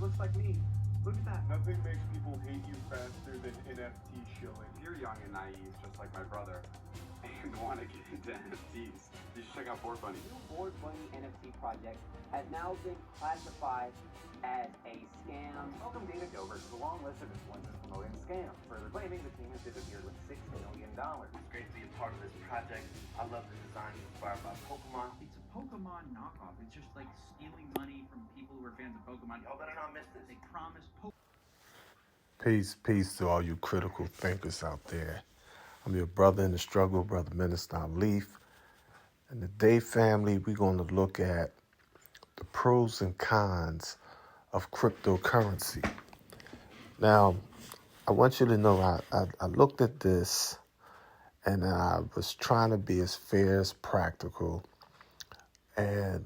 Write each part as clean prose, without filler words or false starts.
Looks like me. Look at that. Nothing makes people hate you faster than NFT shilling. If you're young and naive, just like my brother, and want to get into NFTs, you should check out Board Bunny. New Board Bunny NFT project has now been classified as a scam. Welcome David Dobrik to the long list of influencers promoting scams, further claiming the team has disappeared with $6 million. It's great to be a part of this project. I love the design inspired by Pokemon. It's a Pokemon knockoff. It's just like stealing money from people who are fans of Pokemon. Y'all better not miss this. They promise Peace to all you critical thinkers out there. I'm your brother in the struggle, Brother Minister Leaf. And today, family, we're going to look at the pros and cons of cryptocurrency. Now, I want you to know I looked at this and I was trying to be as fair as practical. And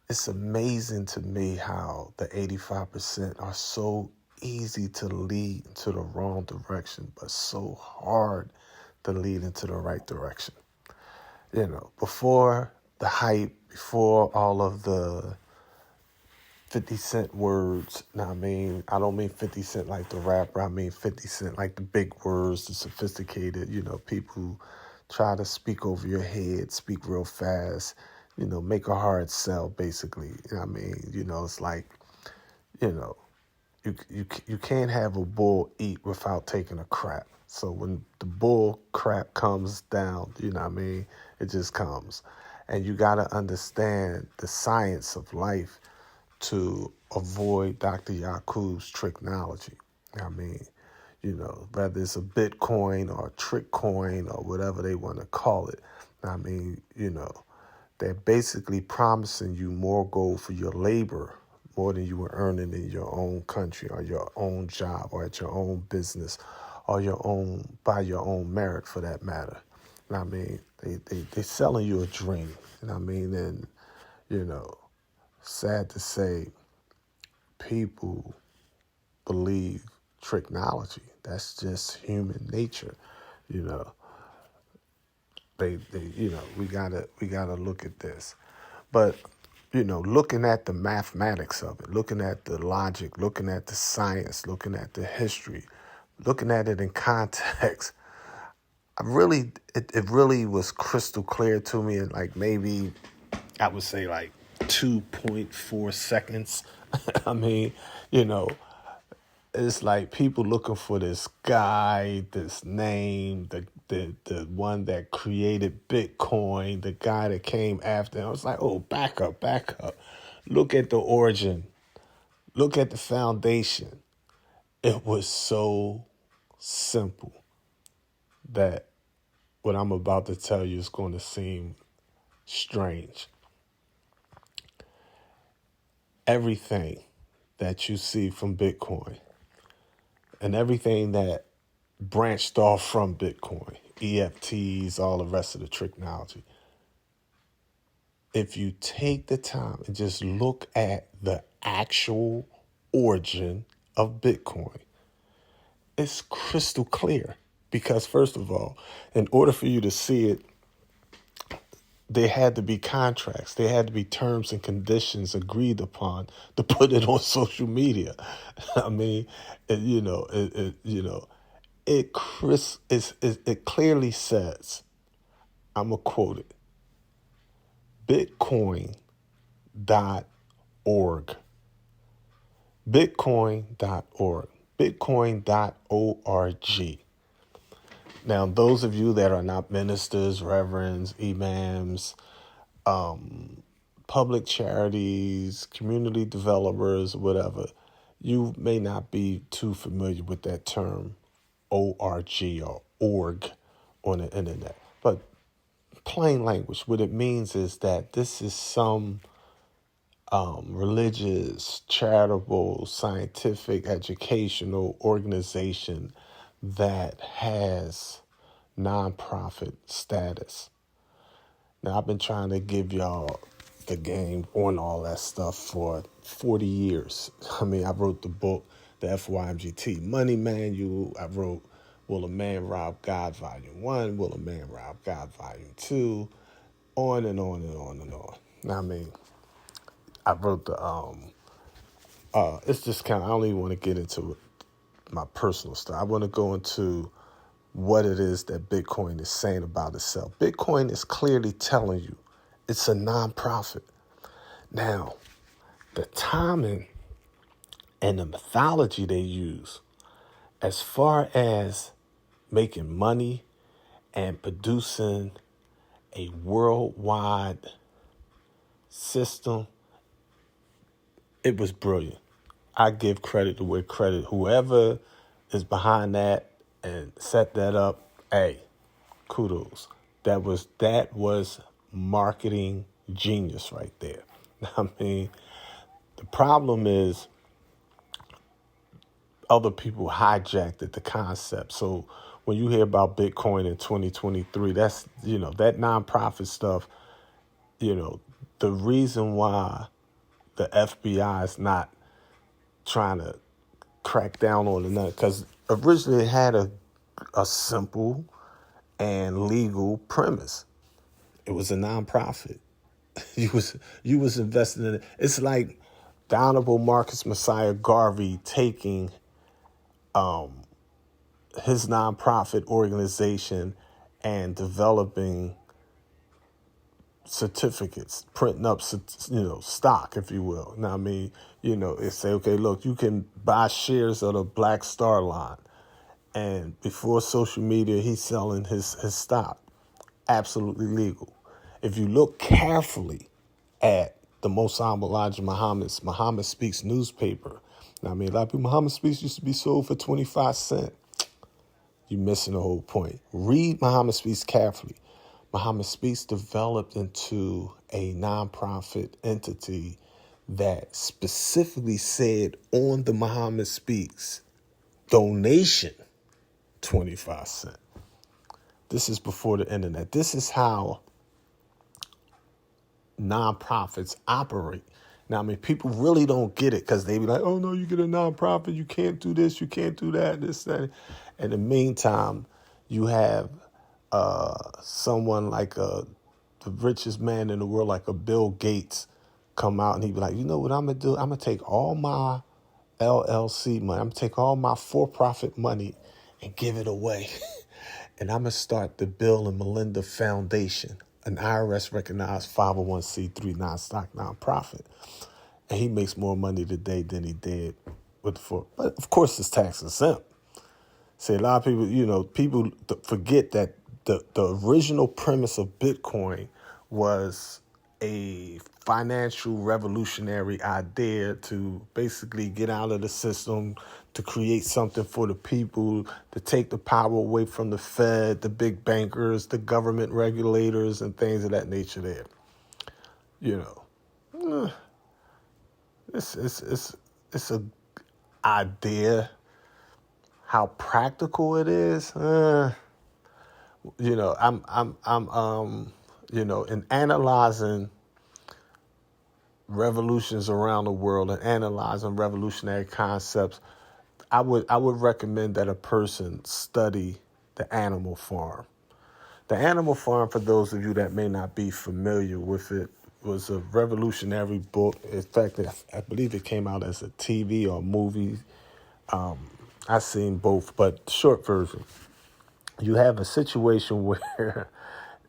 it's amazing to me how the 85% are so easy to lead into the wrong direction, but so hard to lead into the right direction. You know, before the hype, before all of the 50 Cent words, now I mean, I don't mean 50 Cent like the rapper, I mean 50 Cent like the big words, the sophisticated, people who try to speak over your head, speak real fast, make a hard sell, basically. I mean, it's like, you can't have a bull eat without taking a crap. So when the bull crap comes down, it just comes. And you got to understand the science of life to avoid Dr. Yakub's tricknology. Whether it's a Bitcoin or a Trickcoin or whatever they want to call it. They're basically promising you more gold for your labor, more than you were earning in your own country or your own job or at your own business or by your own merit, for that matter. They selling you a dream. And sad to say, people believe tricknology. That's just human nature. We gotta look at this. But, looking at the mathematics of it, looking at the logic, looking at the science, looking at the history, looking at it in context, it really was crystal clear to me in like maybe, I would say like 2.4 seconds. It's like people looking for this guy, this name, the one that created Bitcoin, the guy that came after him. I was like, oh, back up. Look at the origin. Look at the foundation. It was so simple that what I'm about to tell you is going to seem strange. Everything that you see from Bitcoin and everything that branched off from Bitcoin, EFTs, all the rest of the technology, if you take the time and just look at the actual origin of Bitcoin, it's crystal clear. Because first of all, in order for you to see it, there had to be contracts. There had to be terms and conditions agreed upon to put it on social media. It clearly says, I'm going to quote it, Bitcoin.org. Bitcoin.org. Bitcoin.org. Now, those of you that are not ministers, reverends, imams, public charities, community developers, whatever, you may not be too familiar with that term, ORG or org on the internet. But plain language, what it means is that this is some religious, charitable, scientific, educational organization that has nonprofit status. Now, I've been trying to give y'all the game on all that stuff for 40 years. I wrote the book, the FYMGT Money Manual. I wrote Will a Man Rob God Volume 1, Will a Man Rob God Volume 2, on and on and on and on. I wrote the it's just kind of, I don't even want to get into my personal stuff. I want to go into what it is that Bitcoin is saying about itself. Bitcoin is clearly telling you it's a nonprofit. Now, the timing and the methodology they use as far as making money and producing a worldwide system, it was brilliant. I give credit to where credit, whoever is behind that and set that up, hey, kudos. That was marketing genius right there. I mean, the problem is other people hijacked the concept. So when you hear about Bitcoin in 2023, that's, that nonprofit stuff, the reason why the FBI is not trying to crack down on it, because originally it had a simple and legal premise. It was a nonprofit. You was investing in it. It's like the Honorable Marcus Messiah Garvey taking his nonprofit organization and developing certificates, printing up, stock, if you will. Now, I mean, it say, okay, look, you can buy shares of the Black Star Line. And before social media, he's selling his stock. Absolutely legal. If you look carefully at the Mossad Elijah Muhammad Speaks newspaper, now, I mean, a lot of people, Muhammad Speaks used to be sold for 25 cents. You're missing the whole point. Read Muhammad Speaks carefully. Muhammad Speaks developed into a nonprofit entity that specifically said on the Muhammad Speaks donation 25 cents. This is before the internet. This is how nonprofits operate. Now, I mean, people really don't get it because they be like, oh, no, you get a nonprofit, you can't do this, you can't do that, this, that. In the meantime, you have someone like the richest man in the world, like a Bill Gates, come out and he be like, you know what I'm going to do? I'm going to take all my LLC money, I'm going to take all my for-profit money and give it away. And I'm going to start the Bill and Melinda Foundation, an IRS-recognized 501c3 non-stock nonprofit. And he makes more money today than he did with the for. But, of course, it's tax exempt. See, a lot of people, people forget that the original premise of Bitcoin was a financial revolutionary idea to basically get out of the system, to create something for the people, to take the power away from the Fed, the big bankers, the government regulators, and things of that nature there. It's a idea. How practical it is, I'm in analyzing revolutions around the world and analyzing revolutionary concepts, I would recommend that a person study The Animal Farm. The Animal Farm, for those of you that may not be familiar with it, was a revolutionary book. In fact, I believe it came out as a TV or movie. I've seen both, but short version, you have a situation where,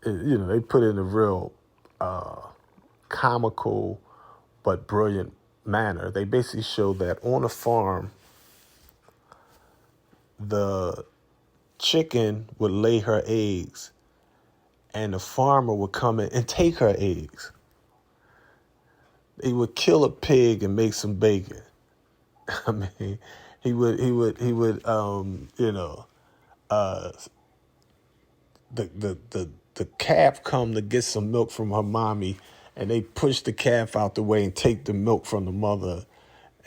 they put in a real comical but brilliant manner. They basically show that on a farm, the chicken would lay her eggs and the farmer would come in and take her eggs. He would kill a pig and make some bacon. I mean, he would, the calf come to get some milk from her mommy, and they push the calf out the way and take the milk from the mother,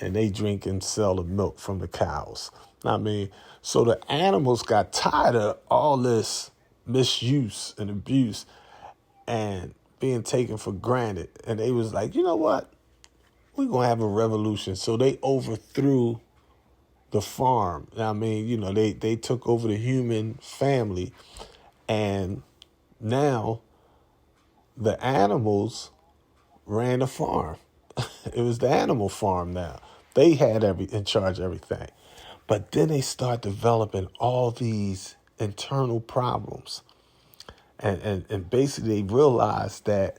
and they drink and sell the milk from the cows. I mean, so the animals got tired of all this misuse and abuse and being taken for granted. And they was like, you know what? We're going to have a revolution. So they overthrew the farm. I mean, they took over the human family, and now the animals ran the farm. It was the animal farm now. They had in charge of everything. But then they start developing all these internal problems. And basically they realized that,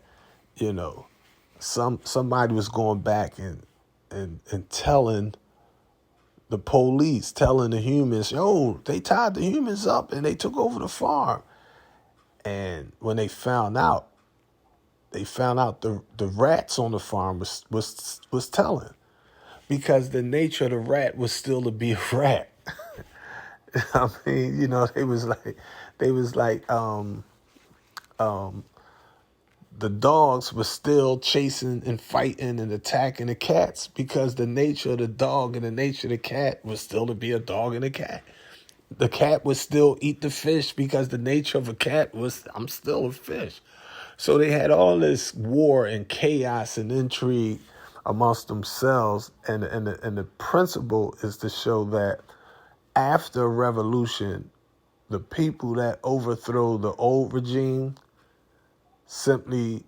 you know, somebody was going back and telling the police, telling the humans, yo, they tied the humans up and they took over the farm. And when they found out the rats on the farm was telling, because the nature of the rat was still to be a rat. I mean, you know, they was like the dogs were still chasing and fighting and attacking the cats, because the nature of the dog and the nature of the cat was still to be a dog and a cat. The cat would still eat the fish because the nature of a cat was, I'm still a fish. So they had all this war and chaos and intrigue amongst themselves. And the principle is to show that after a revolution, the people that overthrow the old regime simply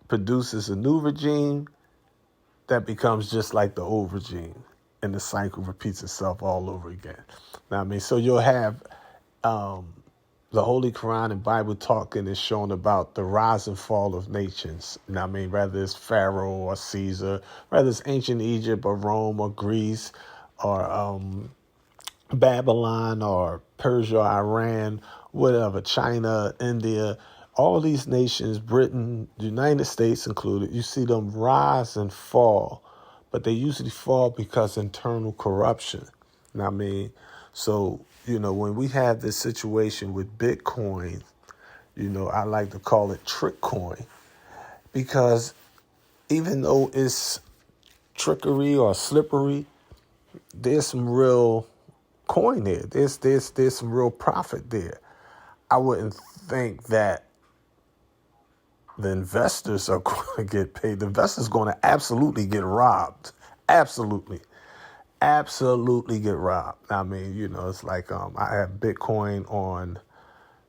produces a new regime that becomes just like the old regime, and the cycle repeats itself all over again. Now, I mean, so you'll have the Holy Quran and Bible talking is showing about the rise and fall of nations. Now, I mean, whether it's Pharaoh or Caesar, whether it's ancient Egypt or Rome or Greece or Babylon or Persia, Iran, whatever, China, India, all these nations, Britain, the United States included, you see them rise and fall, but they usually fall because internal corruption. Now, I mean, so, you know, when we have this situation with Bitcoin, you know, I like to call it Trickcoin, because even though it's trickery or slippery, there's some real coin there. There's some real profit there. I wouldn't think that the investors are going to get paid. The investors are going to absolutely get robbed. Absolutely get robbed. I mean, you know, it's like I have Bitcoin on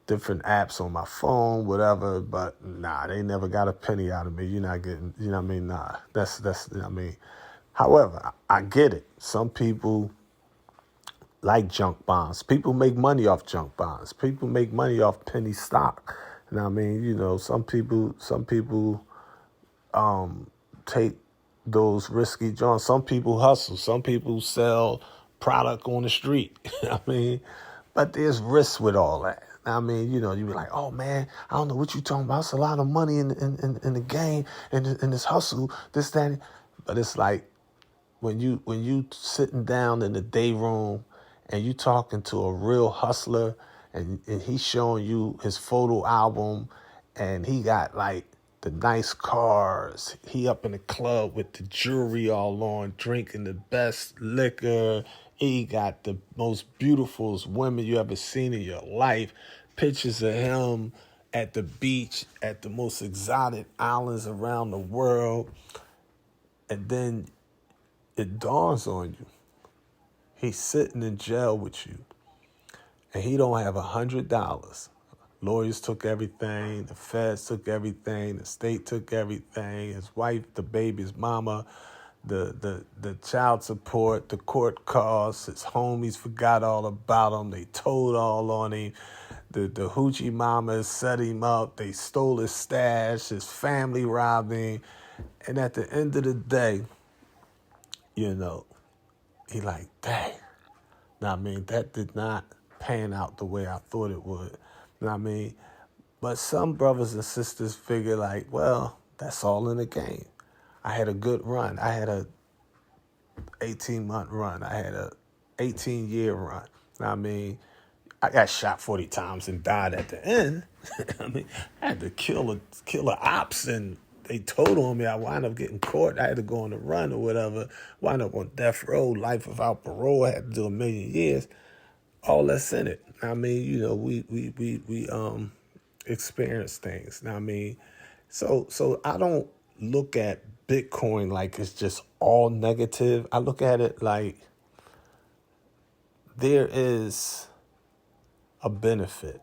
different apps on my phone, whatever, but nah, they never got a penny out of me. You're not getting, you know what I mean? Nah, that's, I mean, however, I get it. Some people like junk bonds. People make money off junk bonds. People make money off penny stock. And I mean, you know, some people take those risky joints. Some people hustle. Some people sell product on the street. I mean, but there's risks with all that. I mean, you know, you be like, oh man, I don't know what you talking about. It's a lot of money in the game and in this hustle, this, that. But it's like when you sitting down in the day room and you talking to a real hustler, and he's showing you his photo album, and he got like the nice cars. He up in the club with the jewelry all on, drinking the best liquor. He got the most beautiful women you ever seen in your life. Pictures of him at the beach, at the most exotic islands around the world. And then it dawns on you, he's sitting in jail with you, and he don't have $100. Lawyers took everything, the feds took everything, the state took everything, his wife, the baby's mama, the child support, the court costs, his homies forgot all about him, they told all on him, the hoochie mamas set him up, they stole his stash, his family robbed him, and at the end of the day, you know, he like, dang. Now, I mean, that did not pan out the way I thought it would. Now, I mean, but some brothers and sisters figure like, well, that's all in the game. I had a good run. I had a 18-month run. I had a 18-year run. Now, I mean, I got shot 40 times and died at the end. I mean, I had to kill a ops, and they told on me. I wound up getting caught. I had to go on the run or whatever. Wound up on death row, life without parole. I had to do 1 million years. All that's in it. I mean, you know, we experience things. Now, I mean, so I don't look at Bitcoin like it's just all negative. I look at it like there is a benefit.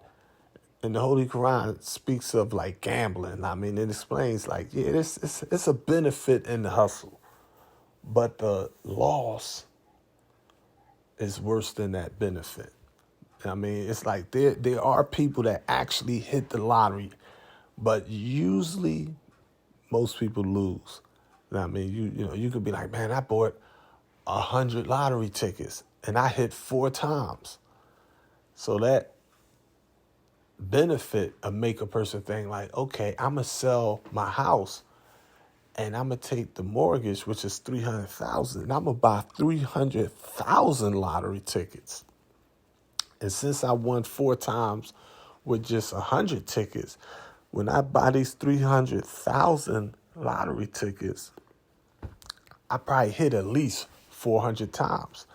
And the Holy Quran speaks of like gambling. I mean, it explains like, yeah, it's a benefit in the hustle, but the loss is worse than that benefit. I mean, it's like there are people that actually hit the lottery, but usually most people lose. I mean, you could be like, man, I bought 100 lottery tickets and I hit 4 times. So that benefit of make a person think like, okay, I'm gonna sell my house and I'm gonna take the mortgage, which is 300,000, and I'm gonna buy 300,000 lottery tickets. And since I won 4 times with just 100 tickets, when I buy these 300,000 lottery tickets, I probably hit at least 400 times.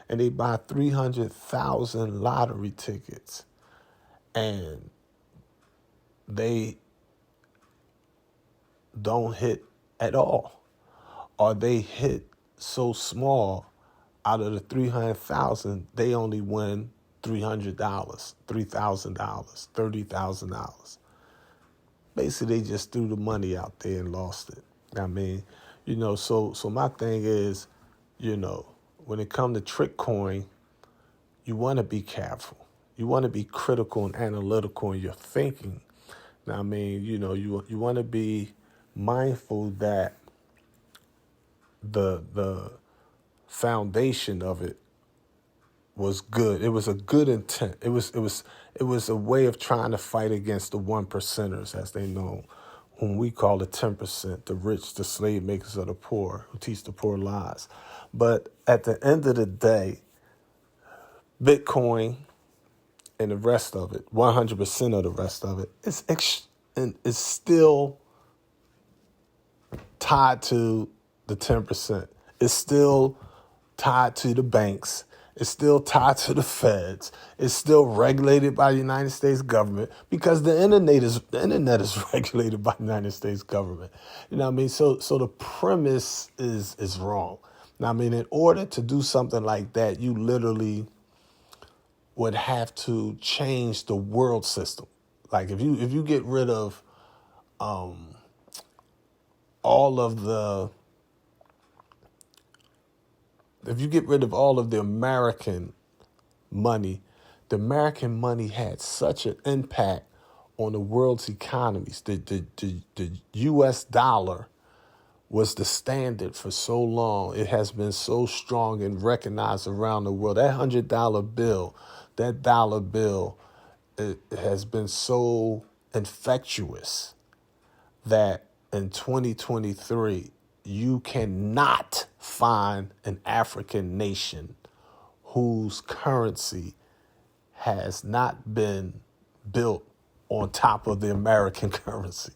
And they buy 300,000 lottery tickets. And they don't hit at all. Or they hit so small, out of the 300,000, they only win $300, $3,000, $30,000. Basically, they just threw the money out there and lost it. I mean, so my thing is, when it comes to Trickcoin, you want to be careful. You want to be critical and analytical in your thinking. Now, I mean, you want to be mindful that the foundation of it was good. It was a good intent. It was a way of trying to fight against the 1%ers, as they know, whom we call the 10%, the rich, the slave makers of the poor, who teach the poor lies. But at the end of the day, Bitcoin and the rest of it, 100% of the rest of it, is still tied to the 10%. It's still tied to the banks. It's still tied to the feds. It's still regulated by the United States government because the internet is regulated by the United States government. You know what I mean? So the premise is wrong. Now, I mean, in order to do something like that, you literally would have to change the world system. Like if you get rid of all of the American money, the American money had such an impact on the world's economies. The U.S. dollar was the standard for so long. It has been so strong and recognized around the world. That $100 bill, that dollar bill, it has been so infectious that in 2023, you cannot find an African nation whose currency has not been built on top of the American currency.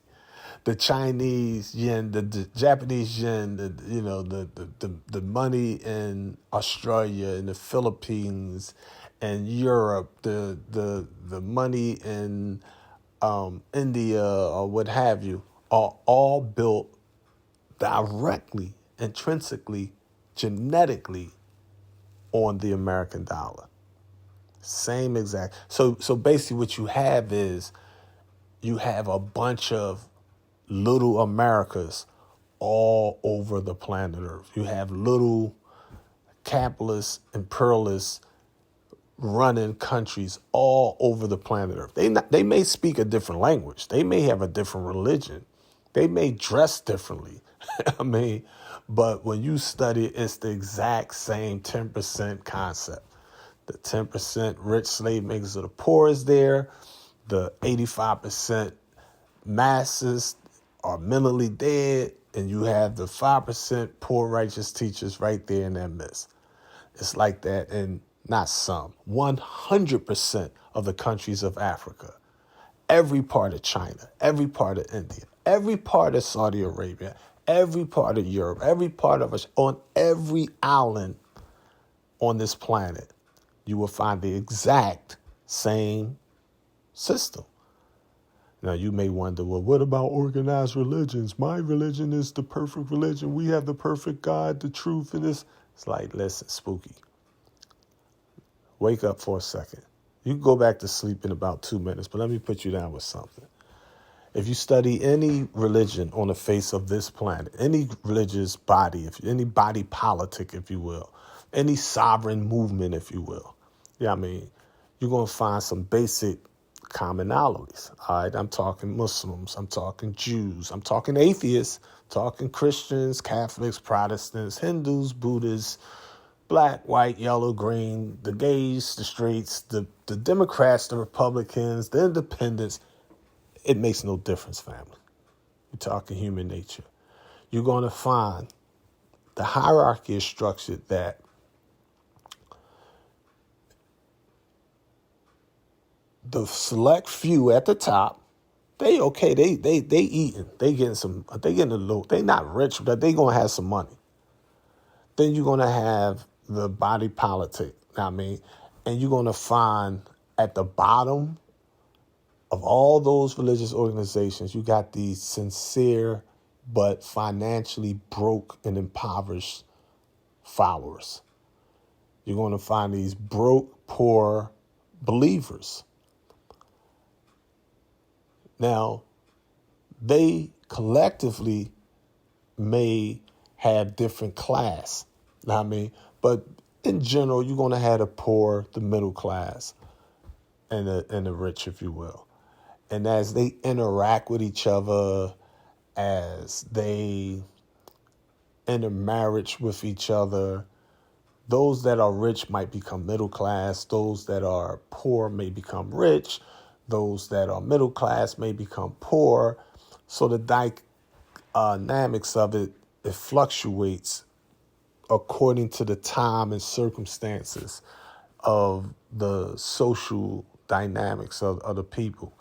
The Chinese yen, the Japanese yen, the money in Australia and the Philippines and Europe, the money in India or what have you, are all built directly, intrinsically, genetically on the American dollar. Same exact. So basically what you have is you have a bunch of little Americas all over the planet Earth. You have little capitalist, imperialists running countries all over the planet Earth. They may speak a different language. They may have a different religion. They may dress differently. I mean, but when you study it, it's the exact same 10% concept. The 10% rich slave makers of the poor is there. The 85% masses are mentally dead. And you have the 5% poor righteous teachers right there in that midst. It's like that in not some, 100% of the countries of Africa. Every part of China, every part of India, every part of Saudi Arabia, every part of Europe, every part of us, on every island on this planet, you will find the exact same system. Now, you may wonder, well, what about organized religions? My religion is the perfect religion. We have the perfect God, the truth, and this. It's like, listen, spooky. Wake up for a second. You can go back to sleep in about 2 minutes, but let me put you down with something. If you study any religion on the face of this planet, any religious body, any body politic, if you will, any sovereign movement, if you will, you're going to find some basic commonalities. All right, I'm talking Muslims, I'm talking Jews, I'm talking atheists, talking Christians, Catholics, Protestants, Hindus, Buddhists, black, white, yellow, green, the gays, the straights, the Democrats, the Republicans, the independents. It makes no difference, family. We're talking human nature. You're going to find the hierarchy is structured that the select few at the top, they eating, they getting a little, they not rich, but they going to have some money. Then you're going to have the body politic, and you're going to find at the bottom of all those religious organizations, you got these sincere but financially broke and impoverished followers. You're going to find these broke, poor believers. Now, they collectively may have different class, but in general, you're going to have the poor, the middle class, and the rich, if you will. And as they interact with each other, as they intermarriage with each other, those that are rich might become middle class. Those that are poor may become rich. Those that are middle class may become poor. So the dynamics of it fluctuates according to the time and circumstances of the social dynamics of the people.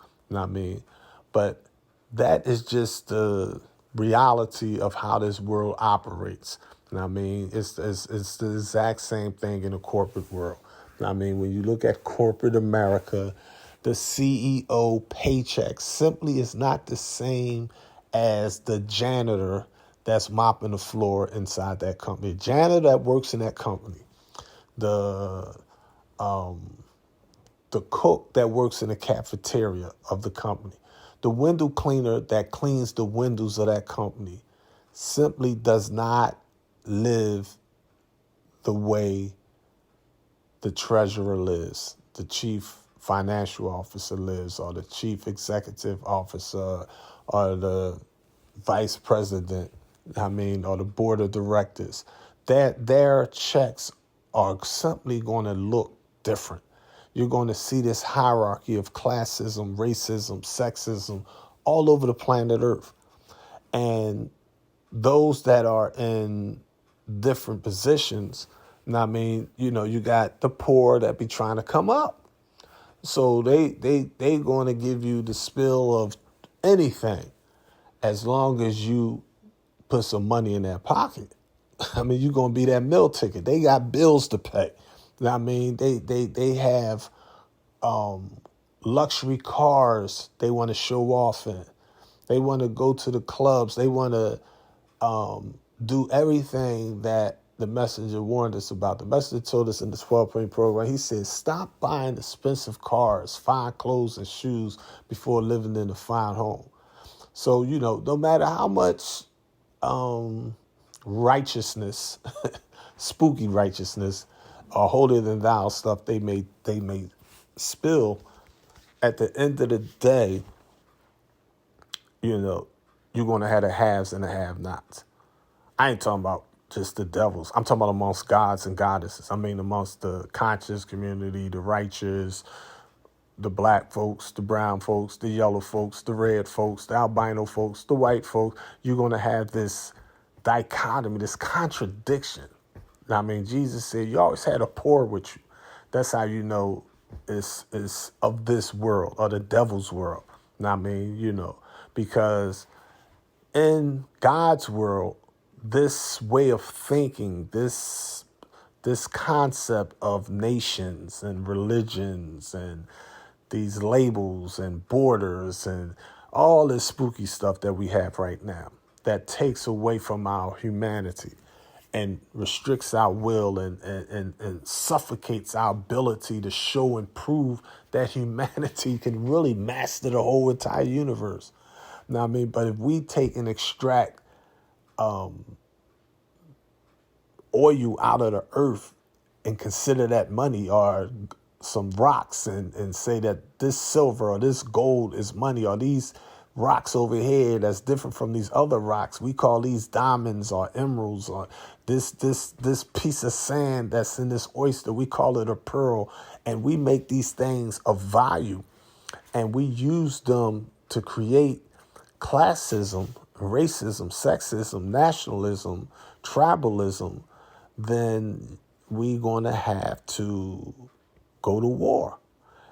But that is just the reality of how this world operates. It's the exact same thing in the corporate world. When you look at corporate America, the CEO paycheck simply is not the same as the janitor that's mopping the floor inside that company. The janitor that works in that company, the cook that works in the cafeteria of the company, the window cleaner that cleans the windows of that company simply does not live the way the treasurer lives, the chief financial officer lives, or the chief executive officer, or the vice president, or the board of directors. Their checks are simply going to look different. You're going to see this hierarchy of classism, racism, sexism all over the planet Earth. And those that are in different positions, you got the poor that be trying to come up. So they going to give you the spill of anything as long as you put some money in their pocket. You're going to be that meal ticket. They got bills to pay. They have luxury cars they want to show off in. They want to go to the clubs. They want to do everything that the messenger warned us about. The messenger told us in the 12-point program, he said, stop buying expensive cars, fine clothes, and shoes before living in a fine home. So, no matter how much righteousness, spooky righteousness, or holier than thou stuff they may spill, at the end of the day, you're going to have the haves and the have-nots. I ain't talking about just the devils. I'm talking about amongst gods and goddesses. Amongst the conscious community, the righteous, the black folks, the brown folks, the yellow folks, the red folks, the albino folks, the white folks. You're going to have this dichotomy, this contradiction. Jesus said, you always had a poor with you. That's how you know it's of this world, or the devil's world. Because in God's world, this way of thinking, this concept of nations and religions and these labels and borders and all this spooky stuff that we have right now, that takes away from our humanity. and restricts our will and suffocates our ability to show and prove that humanity can really master the whole entire universe. Now, I mean, but if we take and extract oil out of the earth and consider that money, or some rocks, and say that this silver or this gold is money, or these rocks over here that's different from these other rocks, we call these diamonds or emeralds, or this piece of sand that's in this oyster, we call it a pearl, and we make these things of value and we use them to create classism, racism, sexism, nationalism, tribalism, then we're going to have to go to war.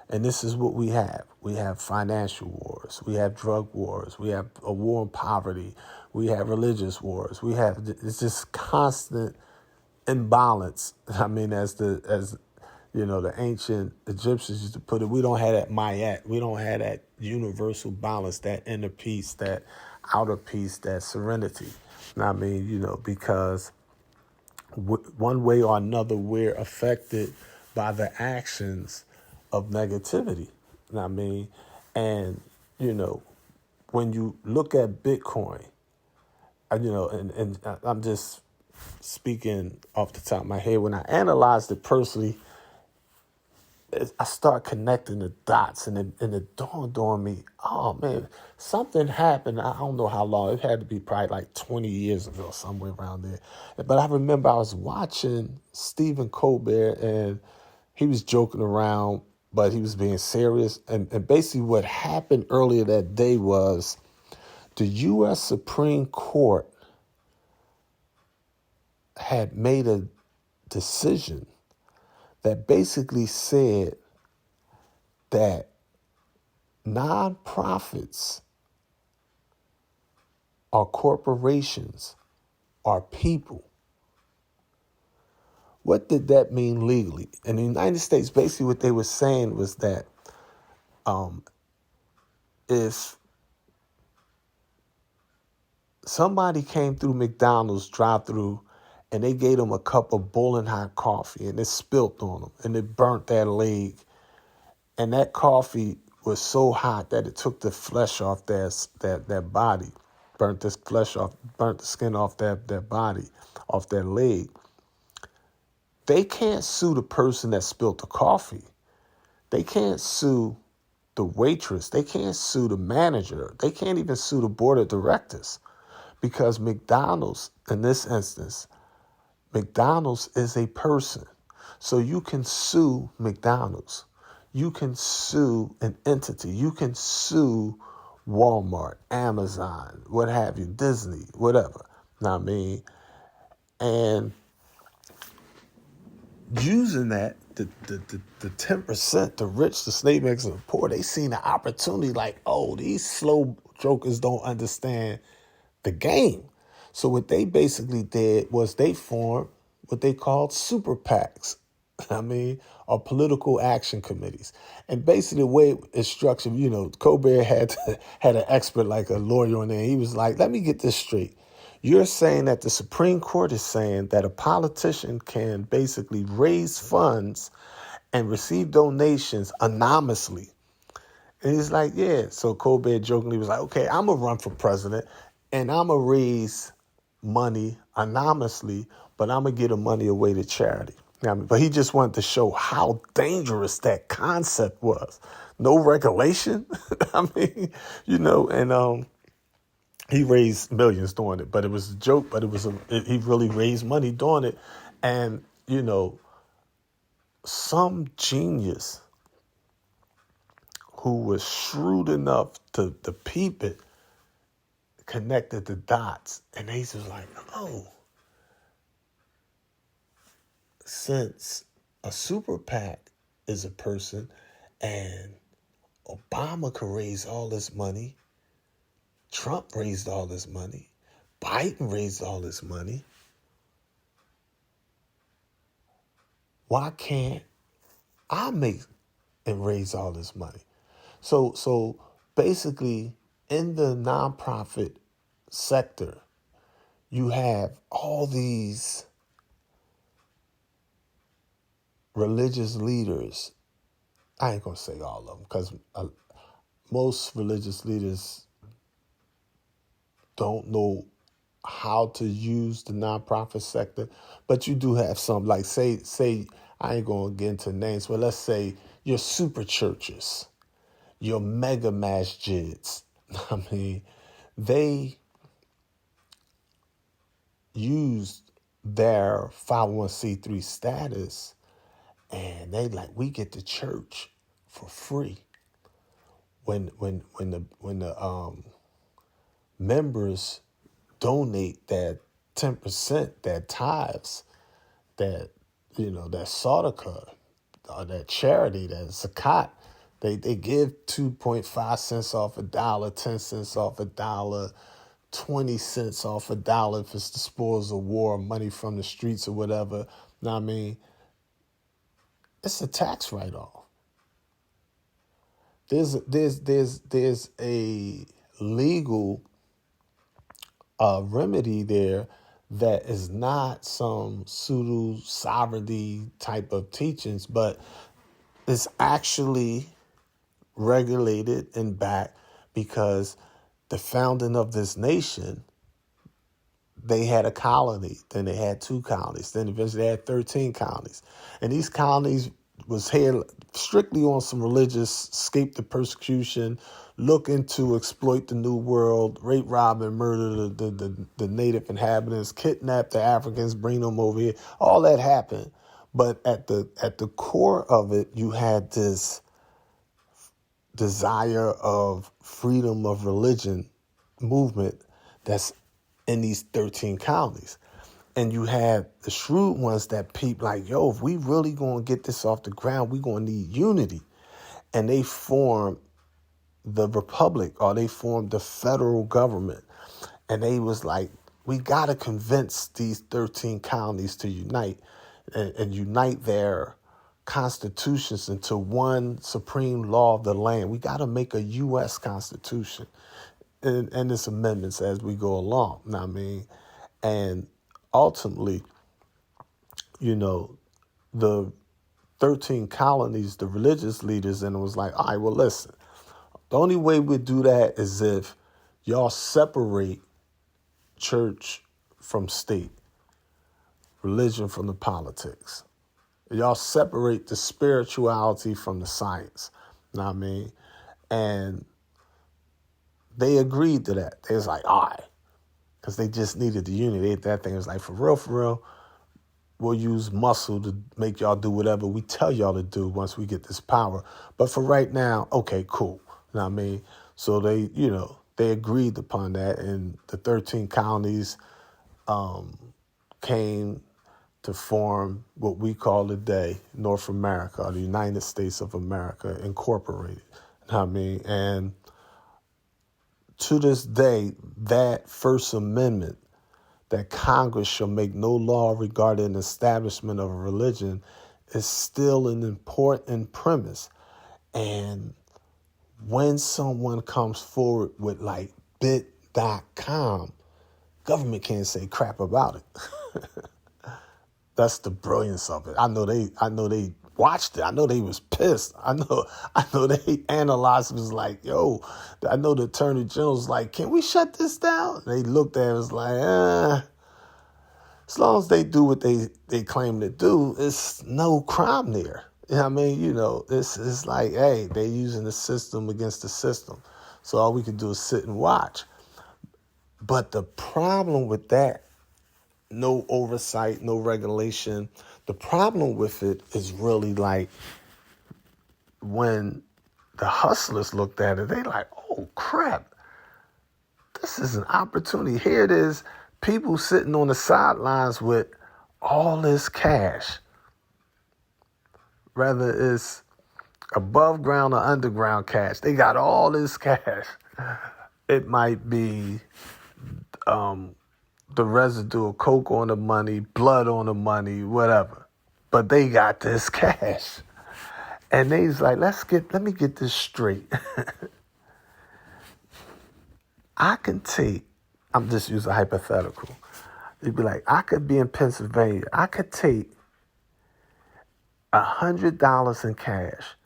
And this is what we have. We have financial wars. We have drug wars. We have a war on poverty. We have religious wars. It's just constant imbalance. I mean, as the ancient Egyptians used to put it, we don't have that mayat. We don't have that universal balance, that inner peace, that outer peace, that serenity. I mean, because one way or another, we're affected by the actions of negativity. I mean, and, when you look at Bitcoin, and I'm just speaking off the top of my head, when I analyzed it personally, I start connecting the dots, and it dawned on me, oh man, something happened. I don't know how long. It had to be probably like 20 years ago, somewhere around there. But I remember I was watching Stephen Colbert, and he was joking around, but he was being serious. And basically what happened earlier that day was the U.S. Supreme Court had made a decision that basically said that nonprofits or corporations are people. What did that mean legally? In the United States, basically what they were saying was that if somebody came through McDonald's drive-through and they gave them a cup of boiling hot coffee and it spilt on them and it burnt their leg, and that coffee was so hot that it took the flesh off their body, burnt the skin off their body, off their leg. They can't sue the person that spilled the coffee. They can't sue the waitress. They can't sue the manager. They can't even sue the board of directors, because McDonald's, in this instance, McDonald's is a person. So you can sue McDonald's. You can sue an entity. You can sue Walmart, Amazon, what have you, Disney, whatever. Know what I mean? And using that, the 10%, the rich, the slave makers, and the poor, they seen the opportunity like, oh, these slow jokers don't understand the game. So what they basically did was they formed what they called super PACs. Or political action committees. And basically the way it's structured, Colbert had an expert like a lawyer on there. He was like, let me get this straight. You're saying that the Supreme Court is saying that a politician can basically raise funds and receive donations anonymously. And he's like, yeah. So Colbert jokingly was like, okay, I'm going to run for president and I'm going to raise money anonymously, but I'm going to give the money away to charity. But he just wanted to show how dangerous that concept was. No regulation. And he raised millions doing it, but it was a joke, but he really raised money doing it. And, some genius who was shrewd enough to peep it connected the dots. And they was like, oh, since a super PAC is a person and Obama could raise all this money, Trump raised all this money, Biden raised all this money, why can't I make and raise all this money? So basically in the nonprofit sector, you have all these religious leaders, I ain't going to say all of them, because most religious leaders don't know how to use the nonprofit sector, but you do have some, like say I ain't going to get into names, but let's say your super churches, your mega masjids. I mean, they used their 501c3 status, and they like, we get the church for free. When the members donate that 10%, that tithes, that that sadaqah, that charity, that zakat, they give 2.5 cents off a dollar, 10 cents off a dollar, 20 cents off a dollar if it's the spoils of war, money from the streets or whatever. Know what I mean? It's a tax write-off. There's a legal remedy there that is not some pseudo sovereignty type of teachings, but it's actually regulated and backed, because the founding of this nation, they had a colony, then they had 2 colonies, then eventually they had 13 colonies. And these colonies was here strictly on some religious, escape the persecution, looking to exploit the new world, rape, rob, and murder the native inhabitants, kidnap the Africans, bring them over here. All that happened. But at the core of it, you had this desire of freedom of religion movement that's in these 13 colonies. And you had the shrewd ones that peep like, yo, if we really going to get this off the ground, we going to need unity. And they formed the republic, or they formed the federal government. And they was like, we got to convince these 13 colonies to unite and unite their constitutions into one supreme law of the land. We got to make a U.S. Constitution and its amendments as we go along. Know what I mean? And ultimately, the 13 colonies, the religious leaders, and it was like, all right, well, listen, the only way we do that is if y'all separate church from state, religion from the politics. Y'all separate the spirituality from the science. Know what I mean? And they agreed to that. They was like, all right, because they just needed the unity. That thing was like, for real, we'll use muscle to make y'all do whatever we tell y'all to do once we get this power. But for right now, okay, cool. Know what I mean? So they agreed upon that, and the 13 colonies came to form what we call today North America, or the United States of America Incorporated. Know what I mean? And to this day, that First Amendment, that Congress shall make no law regarding the establishment of a religion, is still an important premise. And when someone comes forward with like bit.com, government can't say crap about it. That's the brilliance of it. I know they watched it. I know they was pissed. I know they analyzed it, was like, yo, I know the Attorney General's like, can we shut this down? They looked at it, was like, as long as they do what they claim to do, it's no crime there. You know what I mean? It's like, hey, they using the system against the system. So all we can do is sit and watch. But the problem with that, no oversight, no regulation, the problem with it is really like when the hustlers looked at it, they like, oh, crap, this is an opportunity. Here it is, people sitting on the sidelines with all this cash, whether it's above ground or underground cash. They got all this cash. It might be the residue of coke on the money, blood on the money, whatever. But they got this cash. And they's like, let me get this straight. I'm just using a hypothetical. You'd be like, I could be in Pennsylvania. I could take $100 in cash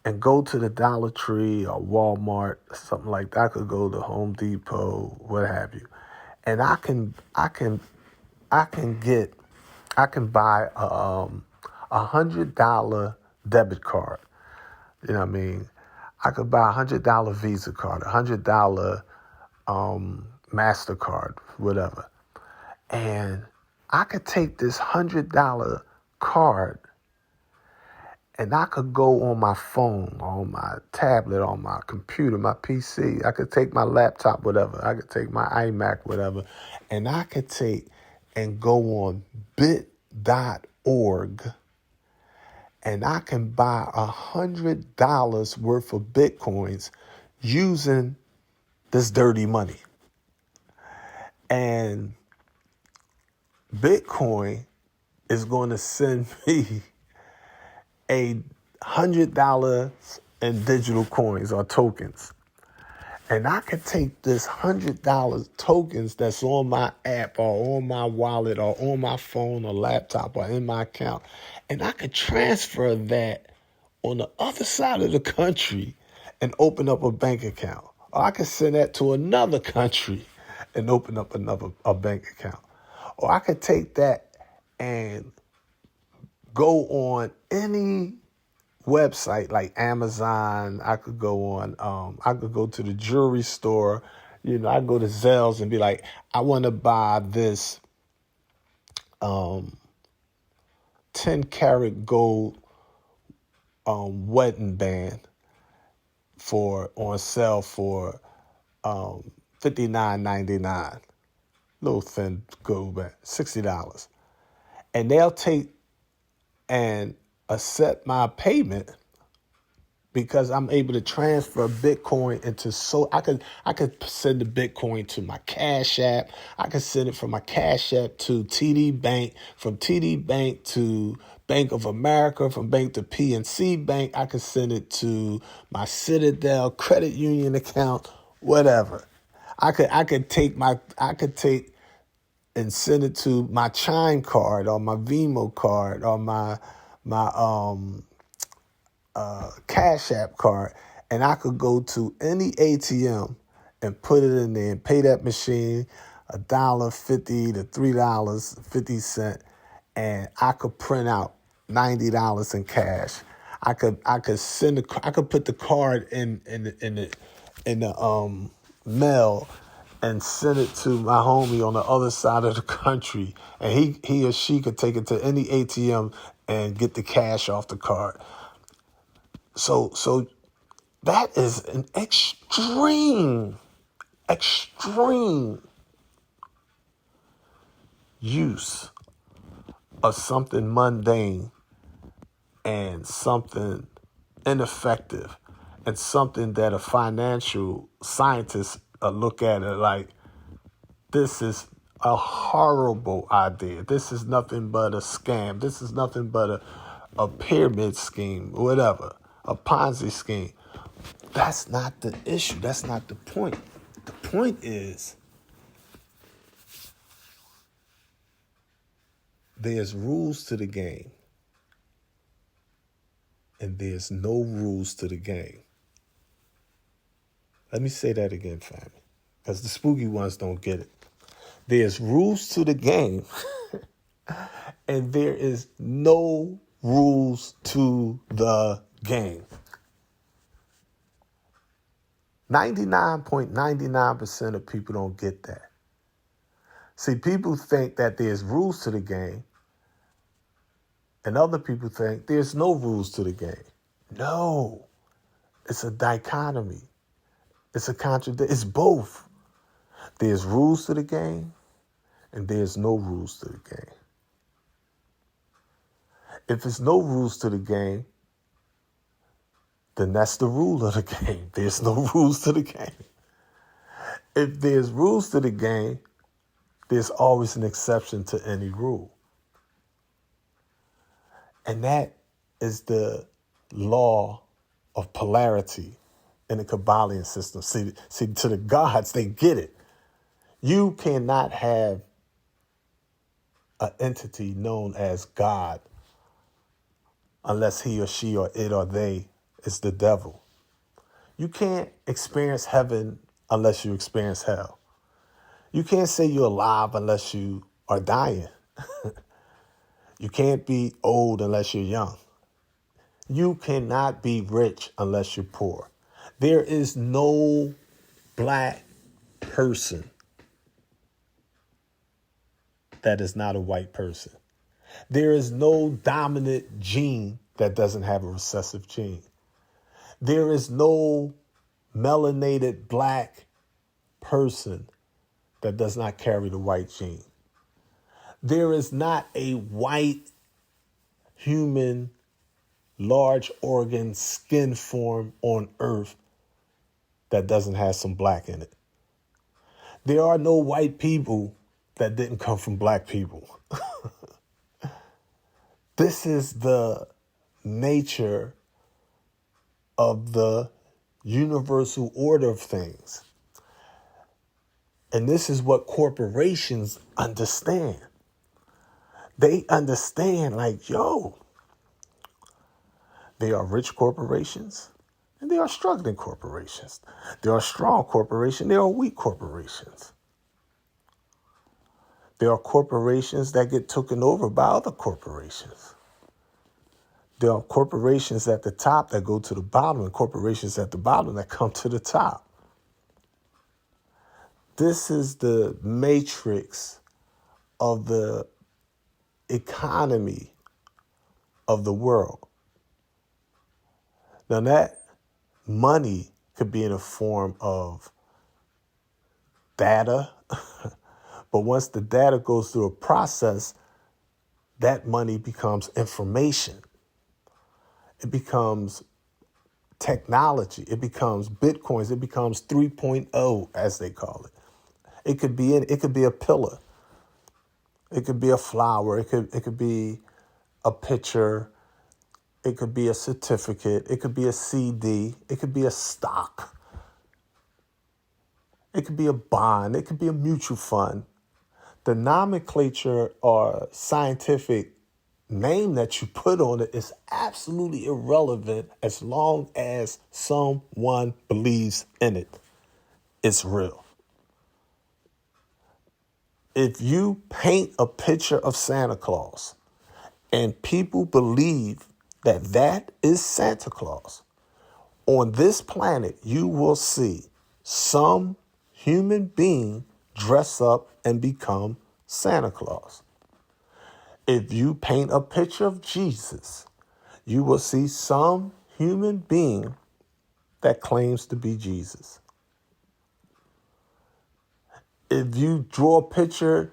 and go to the Dollar Tree or Walmart, something like that. I could go to Home Depot, what have you, and I can buy $100 debit card. You know what I mean? I could buy $100 Visa card, $100 MasterCard, whatever. And I could take this $100 card and I could go on my phone, on my tablet, on my computer, my PC. I could take my laptop, whatever. I could take my iMac, whatever. And I could take and go on bit.org and I can buy $100 worth of Bitcoins using this dirty money. And Bitcoin is going to send me $100 in digital coins or tokens. And I could take this $100 tokens that's on my app or on my wallet or on my phone or laptop or in my account, and I could transfer that on the other side of the country and open up a bank account. Or I could send that to another country and open up a bank account. Or I could take that and go on any website like Amazon. I could go on, I could go to the jewelry store. I go to Zelles and be like, I want to buy this 10 karat gold wedding band on sale for $59.99. Little thin gold band, $60. And they'll take and accept my payment because I'm able to transfer Bitcoin into I could send the Bitcoin to my Cash App. I could send it from my Cash App to TD Bank, from TD Bank to Bank of America, from Bank to PNC Bank. I could send it to my Citadel Credit Union account, whatever. I could take and send it to my Chime card or my Venmo card or my Cash App card, and I could go to any ATM and put it in there and pay that machine $1.50 to $3.50, and I could print out $90 in cash. I could put the card in the mail and send it to my homie on the other side of the country, and he or she could take it to any ATM and get the cash off the card. So that is an extreme use of something mundane and something ineffective and something that a financial scientist look at it like, this is a horrible idea. This is nothing but a scam. This is nothing but a pyramid scheme, whatever, a Ponzi scheme. That's not the issue. That's not the point. The point is there's rules to the game and there's no rules to the game. Let me say that again, family, because the spooky ones don't get it. There's rules to the game and there is no rules to the game. 99.99% of people don't get that. See, people think that there's rules to the game, and other people think there's no rules to the game. No, it's a dichotomy. It's a contradiction. It's both. There's rules to the game, and there's no rules to the game. If there's no rules to the game, then that's the rule of the game. There's no rules to the game. If there's rules to the game, there's always an exception to any rule. And that is the law of polarity in the Kabbalion system. See, to the gods, they get it. You cannot have an entity known as God unless he or she or it or they is the devil. You can't experience heaven unless you experience hell. You can't say you're alive unless you are dying. You can't be old unless you're young. You cannot be rich unless you're poor. There is no black person that is not a white person. There is no dominant gene that doesn't have a recessive gene. There is no melanated black person that does not carry the white gene. There is not a white human large organ skin form on earth that doesn't have some black in it. There are no white people that didn't come from black people. This is the nature of the universal order of things. And this is what corporations understand. They understand like, yo, they are rich corporations and they are struggling corporations. There are strong corporations, there are weak corporations. There are corporations that get taken over by other corporations. There are corporations at the top that go to the bottom and corporations at the bottom that come to the top. This is the matrix of the economy of the world. Now that money could be in a form of data, but once the data goes through a process, that money becomes information. It becomes technology. It becomes bitcoins. It becomes 3.0, as they call it. It could be a pillar. It could be a flower. It could be a picture. It could be a certificate. It could be a CD. It could be a stock. It could be a bond. It could be a mutual fund. The nomenclature or scientific name that you put on it is absolutely irrelevant as long as someone believes in it. It's real. If you paint a picture of Santa Claus and people believe that that is Santa Claus, on this planet, you will see some human being dress up and become Santa Claus. If you paint a picture of Jesus, you will see some human being that claims to be Jesus. If you draw a picture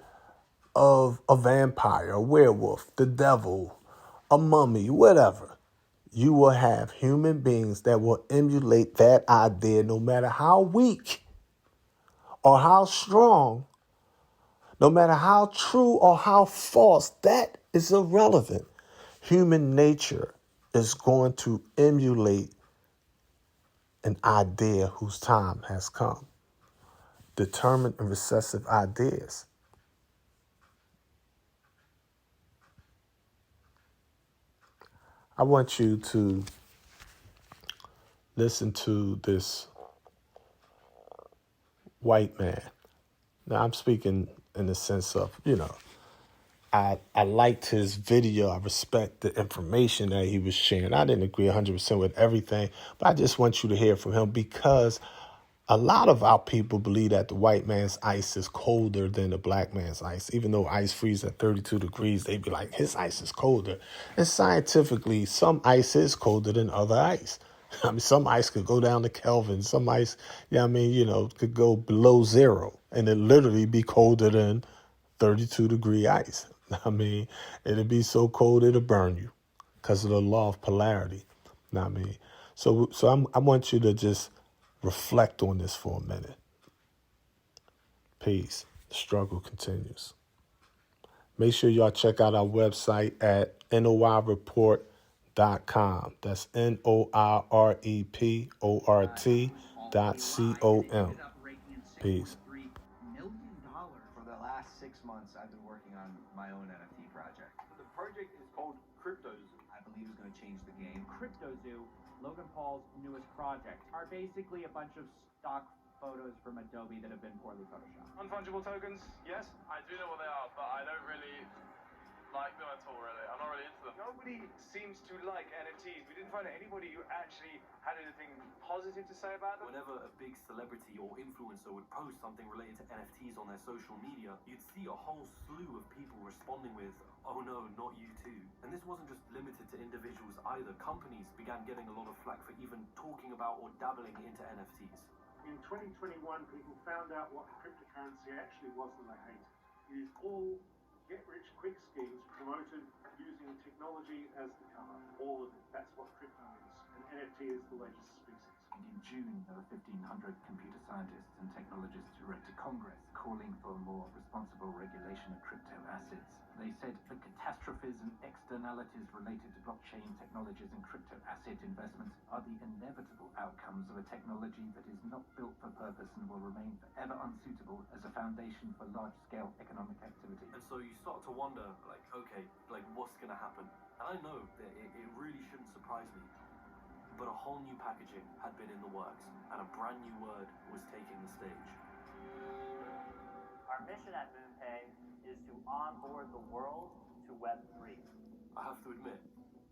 of a vampire, a werewolf, the devil, a mummy, whatever, you will have human beings that will emulate that idea no matter how weak or how strong, no matter how true or how false, that is irrelevant. Human nature is going to emulate an idea whose time has come. Determined and recessive ideas. I want you to listen to this white man. Now, I'm speaking in the sense of, I liked his video. I respect the information that he was sharing. I didn't agree 100% with everything, but I just want you to hear from him because a lot of our people believe that the white man's ice is colder than the black man's ice. Even though ice freezes at 32 degrees, they be like, his ice is colder. And scientifically, some ice is colder than other ice. I mean, some ice could go down to Kelvin. Some ice, could go below zero. And it literally be colder than 32-degree ice. I mean, it'll be so cold it'll burn you because of the law of polarity. I mean, so I want you to just reflect on this for a minute. Peace. The struggle continues. Make sure y'all check out our website at noireport.com. That's NOIREPORT.com. Peace. the last 6 months, I've been working on my own NFT project. The project is called Cryptozoo. I believe it's going to change the game. CryptoZoo, Logan Paul's newest project, are basically a bunch of stock photos from Adobe that have been poorly photoshopped. Unfungible tokens, yes. I do know what they are, but I don't really like them at all, really. I'm not really into them. Nobody seems to like NFTs. We didn't find anybody who actually had anything positive to say about them. Whenever a big celebrity or influencer would post something related to NFTs on their social media, you'd see a whole slew of people responding with, "Oh no, not you too." And this wasn't just limited to individuals either. Companies began getting a lot of flack for even talking about or dabbling into NFTs. In 2021, people found out what cryptocurrency actually was that they hated. It is all get-rich-quick schemes promoted using technology as the cover. All of it. That's what crypto is. And NFT is the latest species. In June, there were 1,500 computer scientists and technologists who wrote to Congress calling for more responsible regulation of crypto assets. They said the catastrophes and externalities related to blockchain technologies and crypto asset investments are the inevitable outcomes of a technology that is not built for purpose and will remain forever unsuitable as a foundation for large-scale economic activity. And so you start to wonder, okay, what's going to happen? And I know that it really shouldn't surprise me, but a whole new packaging had been in the works, and a brand new word was taking the stage. Our mission at MoonPay is to onboard the world to Web3. I have to admit,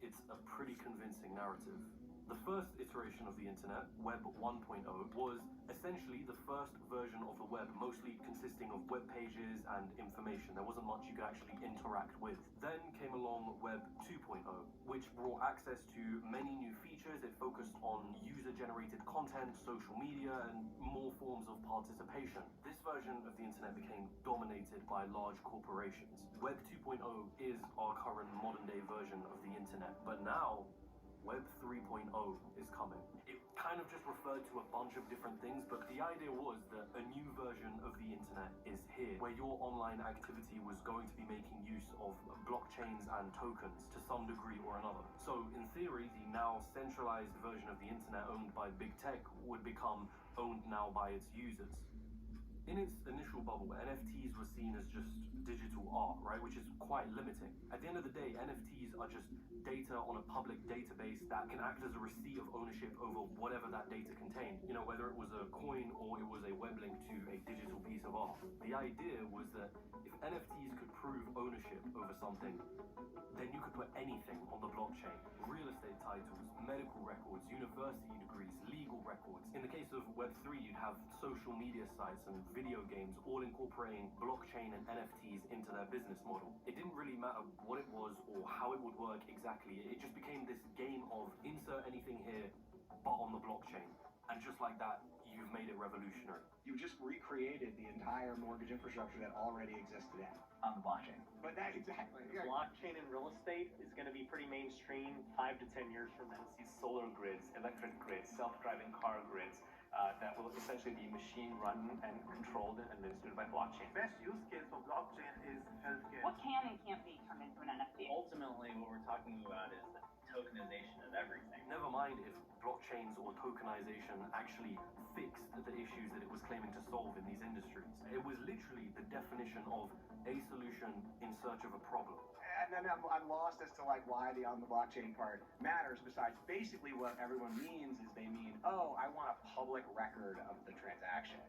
it's a pretty convincing narrative. The first iteration of the internet, Web 1.0, was essentially the first version of the web, mostly consisting of web pages and information. There wasn't much you could actually interact with. Then came along Web 2.0, which brought access to many new features. It focused on user-generated content, social media, and more forms of participation. This version of the internet became dominated by large corporations. Web 2.0 is our current modern-day version of the internet, but now Web 3.0 is coming. It kind of just referred to a bunch of different things, but the idea was that a new version of the internet is here, where your online activity was going to be making use of blockchains and tokens to some degree or another. So in theory, the now centralized version of the internet owned by big tech would become owned now by its users. In its initial bubble, NFTs were seen as just digital art, right? Which is quite limiting. At the end of the day, NFTs are just data on a public database that can act as a receipt of ownership over whatever that data contained. You know, whether it was a coin or it was a web link to a digital piece of art. The idea was that if NFTs could prove ownership over something, then you could put anything on the blockchain. Real estate titles, medical records, university degrees, legal records. In the case of Web3, you'd have social media sites and video games all incorporating blockchain and NFTs into their business model. It didn't really matter what it was or how it would work exactly. It just became this game of insert anything here, but on the blockchain. And just like that, you've made it revolutionary. You just recreated the entire mortgage infrastructure that already exists today on the blockchain. But that exactly. Blockchain in real estate is going to be pretty mainstream 5 to 10 years from now. See solar grids, electric grids, self-driving car grids that will essentially be machine run and controlled and administered by blockchain. Best use case for blockchain is healthcare. What can and can't be turned into an NFT? Ultimately, what we're talking about is the tokenization of everything. Never mind if blockchains or tokenization actually fixed the issues that it was claiming to solve in these industries. It was literally the definition of a solution in search of a problem. And then I'm lost as to why the on the blockchain part matters, besides basically what everyone means is they mean, oh, I want a public record of the transaction.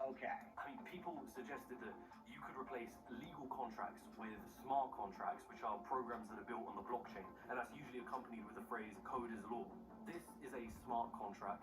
Okay. I mean, people suggested that you could replace legal contracts with smart contracts, which are programs that are built on the blockchain, and that's usually accompanied with the phrase code is law. This is a smart contract,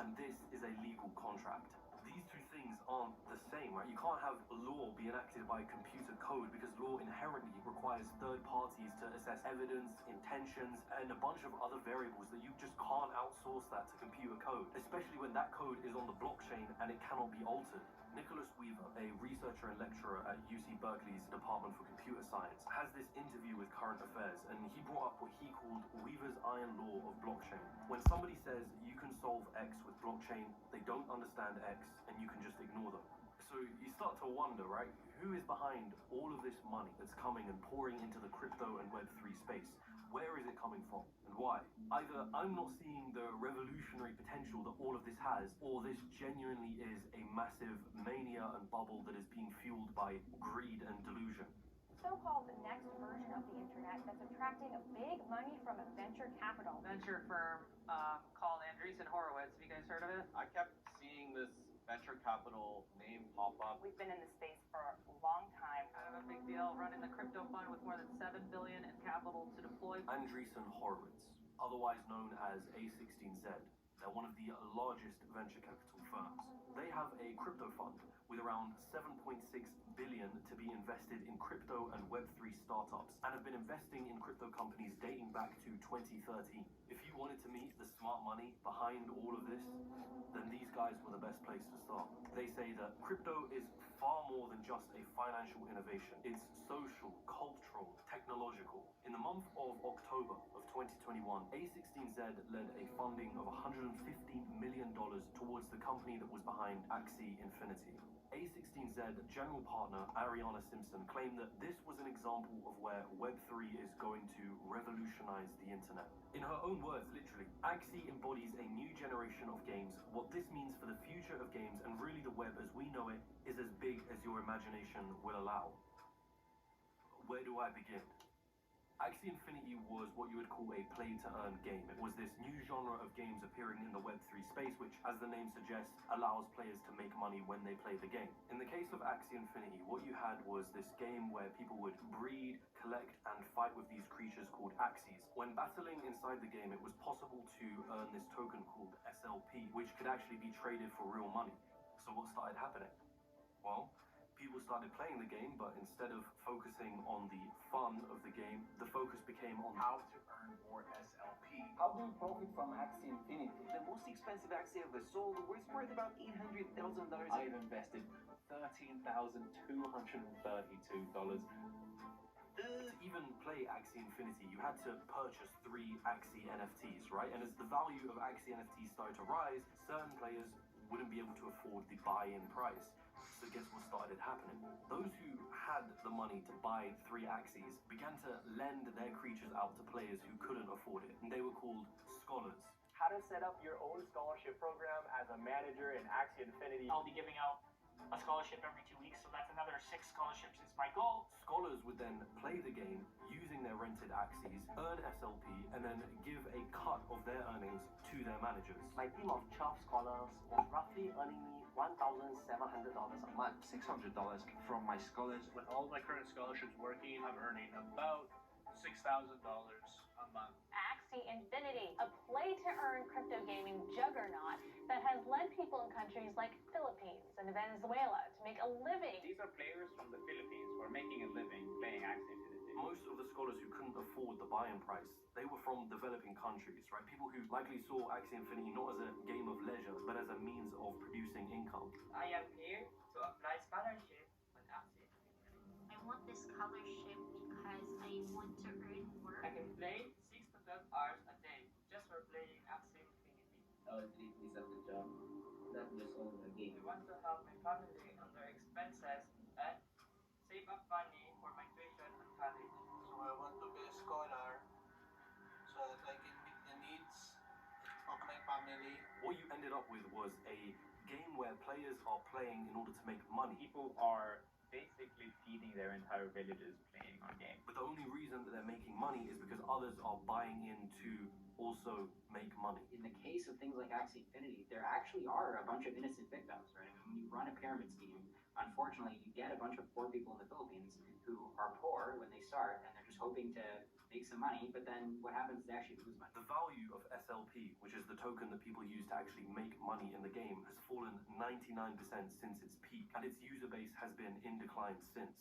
and this is a legal contract. These two things aren't the same, right? You can't have law be enacted by computer code because law inherently requires third parties to assess evidence, intentions, and a bunch of other variables that you just can't outsource that to computer code, especially when that code is on the blockchain and it cannot be altered. Nicholas Weaver, a researcher and lecturer at UC Berkeley's Department for Computer Science, has this interview with Current Affairs, and he brought up what he called Weaver's iron law of blockchain. When somebody says you can solve X with blockchain, they don't understand X, and you can just ignore them. So you start to wonder, right? Who is behind all of this money that's coming and pouring into the crypto and Web3 space? Where is it coming from and why? Either I'm not seeing the revolutionary potential that all of this has, or this genuinely is a massive mania and bubble that is being fueled by greed and delusion. So-called next version of the internet that's attracting big money from venture capital. Venture firm called Andreessen Horowitz. Have you guys heard of it? I kept seeing this venture capital name pop up. We've been in this space for a long time. Kind of a big deal, running the crypto fund with more than $7 billion in capital to deploy. Andreessen Horowitz, otherwise known as A16Z. They're one of the largest venture capital firms. They have a crypto fund with around 7.6 billion to be invested in crypto and Web3 startups, and have been investing in crypto companies dating back to 2013. If you wanted to meet the smart money behind all of this, then these guys were the best place to start. They say that crypto is far more than just a financial innovation. It's social, cultural, technological. In the month of October of 2021, A16Z led a funding of $150 million towards the company that was behind Axie Infinity. A16Z general partner Ariana Simpson claimed that this was an example of where Web3 is going to revolutionize the internet. In her own words, literally, Axie embodies a new generation of games. What this means for the future of games and really the web as we know it is as big as your imagination will allow. Where do I begin? Axie Infinity was what you would call a play-to-earn game. It was this new genre of games appearing in the Web3 space, which, as the name suggests, allows players to make money when they play the game. In the case of Axie Infinity, what you had was this game where people would breed, collect, and fight with these creatures called Axies. When battling inside the game, it was possible to earn this token called SLP, which could actually be traded for real money. So what started happening? Well, people started playing the game, but instead of focusing on the fun of the game, the focus became on How to earn more SLP. How do you profit from Axie Infinity? The most expensive Axie ever sold was worth about $800,000. I've invested $13,232. To even play Axie Infinity, you had to purchase 3 Axie NFTs, right? And as the value of Axie NFTs started to rise, certain players wouldn't be able to afford the buy-in price. So guess what started happening? Those who had the money to buy 3 Axies began to lend their creatures out to players who couldn't afford it, and they were called scholars. How to set up your own scholarship program as a manager in Axie Infinity. I'll be giving out a scholarship every 2 weeks, so that's another 6 scholarships is my goal. Scholars would then play the game using their rented Axies, earn SLP, and then give a cut of their earnings to their managers. My team of 12 scholars was roughly earning me $1,700 a month. $600 from my scholars. With all my current scholarships working, I'm earning about $6,000 a month. Axie Infinity, a play-to-earn crypto gaming juggernaut that has led people in countries like Philippines and Venezuela to make a living. These are players from the Philippines who are making a living playing Axie Infinity. Most of the scholars who couldn't afford the buy-in price, they were from developing countries, right? People who likely saw Axie Infinity not as a game of leisure, but as a means of producing income. I am here to apply scholarship on Axie Infinity. I want this scholarship because I want to earn more. I can play 6 to 12 hours a day just for playing Axie Infinity. I would treat this as a job, not just own a game. I want to help my family on their expenses and save up money for my tuition and college. So I want to be a scholar so that I can meet the needs of my family. What you ended up with was a game where players are playing in order to make money. People are basically feeding their entire villages playing our game. But the only reason that they're making money is because others are buying in to also make money. In the case of things like Axie Infinity, there actually are a bunch of innocent victims, right? I mean, when you run a pyramid scheme, unfortunately, you get a bunch of poor people in the Philippines who are poor when they start, and they're just hoping to make some money, but then what happens is they actually lose money. The value of SLP, which is the token that people use to actually make money in the game, has fallen 99% since its peak, and its user base has been in decline since.